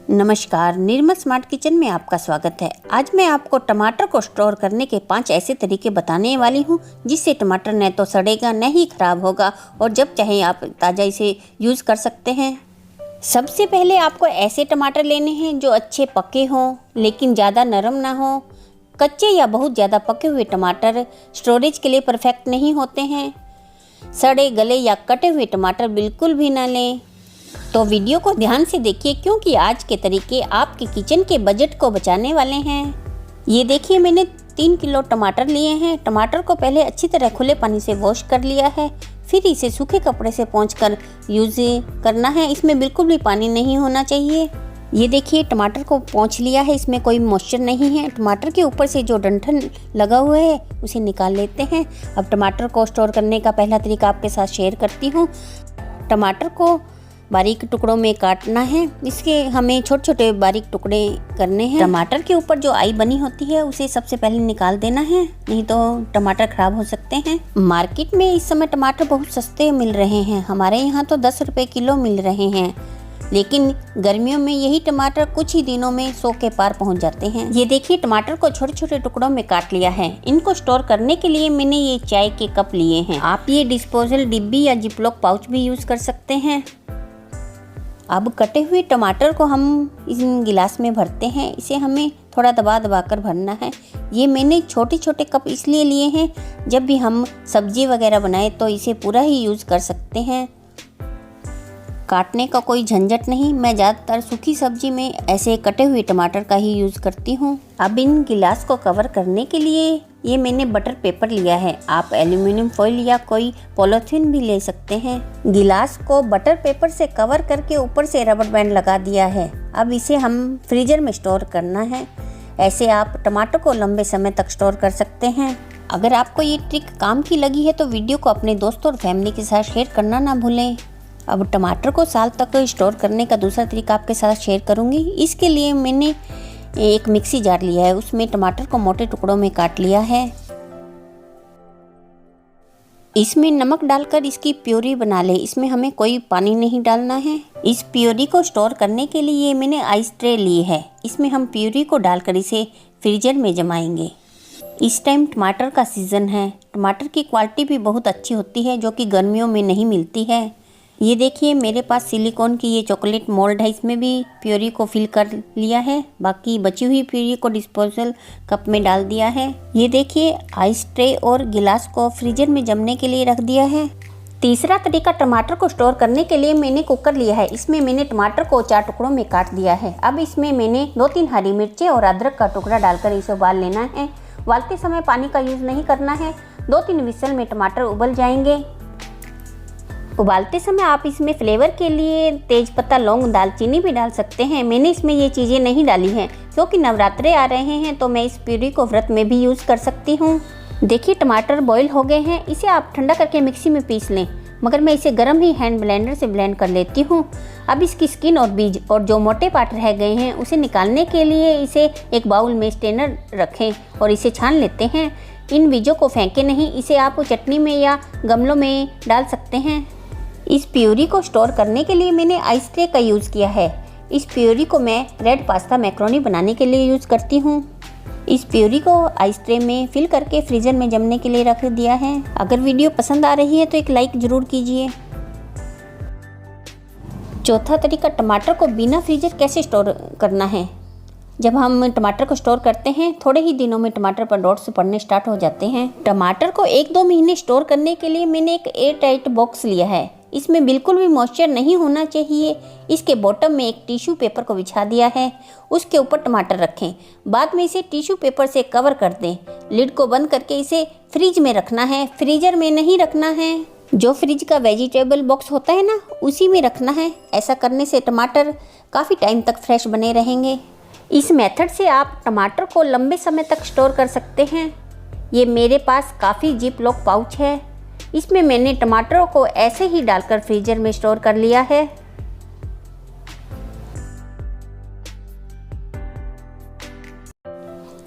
नमस्कार, निर्मल smart kitchen में आपका स्वागत है। आज मैं आपको टमाटर को स्टोर करने के 5 ऐसे तरीके बताने वाली हूँ जिससे टमाटर न तो सड़ेगा न ही खराब होगा और जब चाहे आप ताज़ा इसे यूज़ कर सकते हैं। सबसे पहले आपको ऐसे टमाटर लेने हैं जो अच्छे पके हों लेकिन ज़्यादा नरम ना हो। कच्चे या बहुत ज़्यादा पके हुए टमाटर स्टोरेज के लिए परफेक्ट नहीं होते हैं। सड़े गले या कटे हुए टमाटर बिल्कुल भी ना लें। तो वीडियो को ध्यान से देखिए क्योंकि आज के तरीके आपके किचन के बजट को बचाने वाले हैं। ये देखिए, मैंने 3 किलो टमाटर लिए हैं। टमाटर को पहले अच्छी तरह खुले पानी से वॉश कर लिया है, फिर इसे सूखे कपड़े से पोंछकर यूज़ करना है। इसमें बिल्कुल भी पानी नहीं होना चाहिए। ये देखिए, टमाटर को पोंछ लिया है, इसमें कोई मॉइस्चर नहीं है। टमाटर के ऊपर से जो डंठल लगा हुआ है उसे निकाल लेते हैं। अब टमाटर को स्टोर करने का पहला तरीका आपके साथ शेयर करती हूँ। टमाटर को बारीक टुकड़ों में काटना है। इसके हमें छोटे छोटे बारीक टुकड़े करने हैं। टमाटर के ऊपर जो आई बनी होती है उसे सबसे पहले निकाल देना है, नहीं तो टमाटर खराब हो सकते हैं। मार्केट में इस समय टमाटर बहुत सस्ते मिल रहे हैं। हमारे यहाँ तो 10 रुपये किलो मिल रहे हैं, लेकिन गर्मियों में यही टमाटर कुछ ही दिनों में 100 के पार पहुँच जाते हैं। ये देखिए, टमाटर को छोटे छोटे टुकड़ों में काट लिया है। इनको स्टोर करने के लिए मैंने ये चाय के कप लिए हैं। आप ये डिस्पोजल डिब्बी या जिपलॉक पाउच भी यूज़ कर सकते हैं। अब कटे हुए टमाटर को हम इस गिलास में भरते हैं। इसे हमें थोड़ा दबा दबा कर भरना है। ये मैंने छोटे छोटे कप इसलिए लिए हैं, जब भी हम सब्जी वगैरह बनाए तो इसे पूरा ही यूज़ कर सकते हैं। काटने का कोई झंझट नहीं। मैं ज़्यादातर सूखी सब्जी में ऐसे कटे हुए टमाटर का ही यूज़ करती हूँ। अब इन गिलास को कवर करने के लिए ये मैंने बटर पेपर लिया है। आप एल्यूमिनियम फॉइल या कोई पॉलीथीन भी ले सकते हैं। गिलास को बटर पेपर से कवर करके ऊपर से रबर बैंड लगा दिया है। अब इसे हम फ्रीजर में स्टोर करना है। ऐसे आप टमाटर को लंबे समय तक स्टोर कर सकते हैं। अगर आपको ये ट्रिक काम की लगी है तो वीडियो को अपने दोस्तों और फैमिली के साथ शेयर करना ना भूलें। अब टमाटर को साल तक स्टोर करने का दूसरा तरीका आपके साथ शेयर करूंगी। इसके लिए मैंने एक मिक्सी जार लिया है, उसमें टमाटर को मोटे टुकड़ों में काट लिया है। इसमें नमक डालकर इसकी प्योरी बना ले। इसमें हमें कोई पानी नहीं डालना है। इस प्योरी को स्टोर करने के लिए मैंने आइस ट्रे ली है। इसमें हम प्योरी को डालकर इसे फ्रीजर में जमाएंगे। इस टाइम टमाटर का सीज़न है। टमाटर की क्वालिटी भी बहुत अच्छी होती है जो कि गर्मियों में नहीं मिलती है। ये देखिए, मेरे पास सिलिकॉन की ये चॉकलेट मोल्ड है। इसमें भी प्योरी को फिल कर लिया है। बाकी बची हुई प्योरी को डिस्पोजल कप में डाल दिया है। ये देखिए, आइस ट्रे और गिलास को फ्रीजर में जमने के लिए रख दिया है। तीसरा तरीका टमाटर को स्टोर करने के लिए मैंने कुकर लिया है। इसमें मैंने टमाटर को 4 टुकड़ों में काट दिया है। अब इसमें मैंने 2-3 हरी मिर्चें और अदरक का टुकड़ा डालकर इसे उबाल लेना है। उबालते समय पानी का यूज़ नहीं करना है। 2-3 विसल में टमाटर उबल जाएंगे। उबालते समय आप इसमें फ्लेवर के लिए तेज़पत्ता, लौंग, दालचीनी भी डाल सकते हैं। मैंने इसमें ये चीज़ें नहीं डाली हैं क्योंकि नवरात्रे आ रहे हैं, तो मैं इस प्यूरी को व्रत में भी यूज़ कर सकती हूँ। देखिए, टमाटर बॉईल हो गए हैं। इसे आप ठंडा करके मिक्सी में पीस लें, मगर मैं इसे गर्म ही हैंड ब्लेंडर से ब्लेंड कर लेती हूँ। अब इसकी स्किन और बीज और जो मोटे पार्ट रह गए हैं उसे निकालने के लिए इसे एक बाउल में स्ट्रेनर रखें और इसे छान लेते हैं। इन बीजों को फेंके नहीं। इसे आप चटनी में या गमलों में डाल सकते हैं। इस प्योरी को स्टोर करने के लिए मैंने आइस ट्रे का यूज़ किया है। इस प्योरी को मैं रेड पास्ता मैक्रोनी बनाने के लिए यूज़ करती हूँ। इस प्योरी को आइस ट्रे में फिल करके फ्रीजर में जमने के लिए रख दिया है। अगर वीडियो पसंद आ रही है तो एक लाइक ज़रूर कीजिए। चौथा तरीका टमाटर को बिना फ्रीजर कैसे स्टोर करना है। जब हम टमाटर को स्टोर करते हैं, थोड़े ही दिनों में टमाटर पर डॉट्स पड़ने स्टार्ट हो जाते हैं। टमाटर को 1-2 महीने स्टोर करने के लिए मैंने एक एयर टाइट बॉक्स लिया है। इसमें बिल्कुल भी मॉइस्चर नहीं होना चाहिए। इसके बॉटम में एक टिश्यू पेपर को बिछा दिया है। उसके ऊपर टमाटर रखें। बाद में इसे टिश्यू पेपर से कवर कर दें। लिड को बंद करके इसे फ्रिज में रखना है, फ्रीजर में नहीं रखना है। जो फ्रिज का वेजिटेबल बॉक्स होता है ना, उसी में रखना है। ऐसा करने से टमाटर काफ़ी टाइम तक फ्रेश बने रहेंगे। इस मेथड से आप टमाटर को लंबे समय तक स्टोर कर सकते हैं। ये मेरे पास काफ़ी जिप लॉक पाउच है। इसमें मैंने टमाटरों को ऐसे ही डालकर फ्रीजर में स्टोर कर लिया है।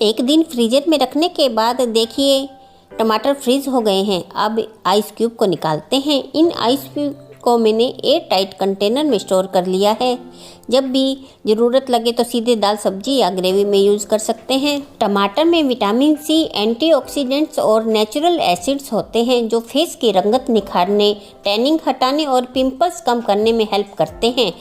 एक दिन फ्रीजर में रखने के बाद देखिए टमाटर फ्रीज हो गए हैं। अब आइस क्यूब को निकालते हैं। इन आइस क्यूब को मैंने एयर टाइट कंटेनर में स्टोर कर लिया है। जब भी ज़रूरत लगे तो सीधे दाल, सब्जी या ग्रेवी में यूज़ कर सकते हैं। टमाटर में विटामिन सी, एंटीऑक्सीडेंट्स और नेचुरल एसिड्स होते हैं जो फेस की रंगत निखारने, टैनिंग हटाने और पिंपल्स कम करने में हेल्प करते हैं।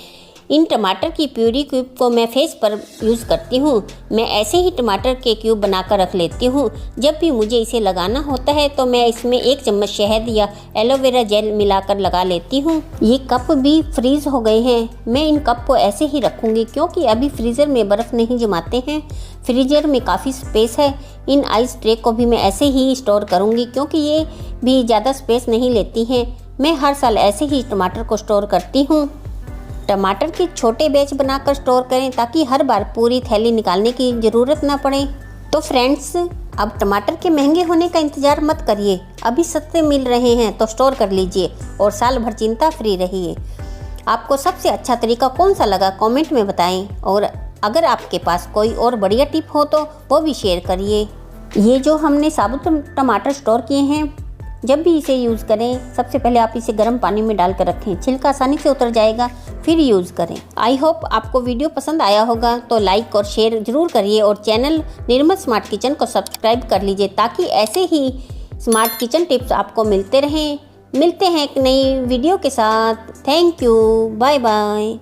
इन टमाटर की प्यूरी क्यूब को मैं फेस पर यूज़ करती हूँ। मैं ऐसे ही टमाटर के क्यूब बनाकर रख लेती हूँ। जब भी मुझे इसे लगाना होता है तो मैं इसमें 1 चम्मच शहद या एलोवेरा जेल मिलाकर लगा लेती हूँ। ये कप भी फ्रीज़ हो गए हैं। मैं इन कप को ऐसे ही रखूँगी क्योंकि अभी फ्रीज़र में बर्फ़ नहीं जमाते हैं। फ्रीजर में काफ़ी स्पेस है। इन आइस ट्रे को भी मैं ऐसे ही स्टोर करूँगी क्योंकि ये भी ज़्यादा स्पेस नहीं लेती हैं। मैं हर साल ऐसे ही टमाटर को स्टोर करती हूँ। टमाटर के छोटे बैच बनाकर स्टोर करें ताकि हर बार पूरी थैली निकालने की ज़रूरत ना पड़े। तो फ्रेंड्स, अब टमाटर के महंगे होने का इंतज़ार मत करिए, अभी सस्ते मिल रहे हैं तो स्टोर कर लीजिए और साल भर चिंता फ्री रहिए। आपको सबसे अच्छा तरीका कौन सा लगा कमेंट में बताएं और अगर आपके पास कोई और बढ़िया टिप हो तो वो भी शेयर करिए। ये जो हमने साबुत टमाटर स्टोर किए हैं, जब भी इसे यूज़ करें सबसे पहले आप इसे गर्म पानी में डाल कर रखें, छिलका आसानी से उतर जाएगा, फिर यूज़ करें। आई होप आपको वीडियो पसंद आया होगा तो लाइक और शेयर ज़रूर करिए और चैनल निर्मल स्मार्ट किचन को सब्सक्राइब कर लीजिए ताकि ऐसे ही स्मार्ट किचन टिप्स आपको मिलते रहें। मिलते हैं एक नई वीडियो के साथ। Thank you, bye bye.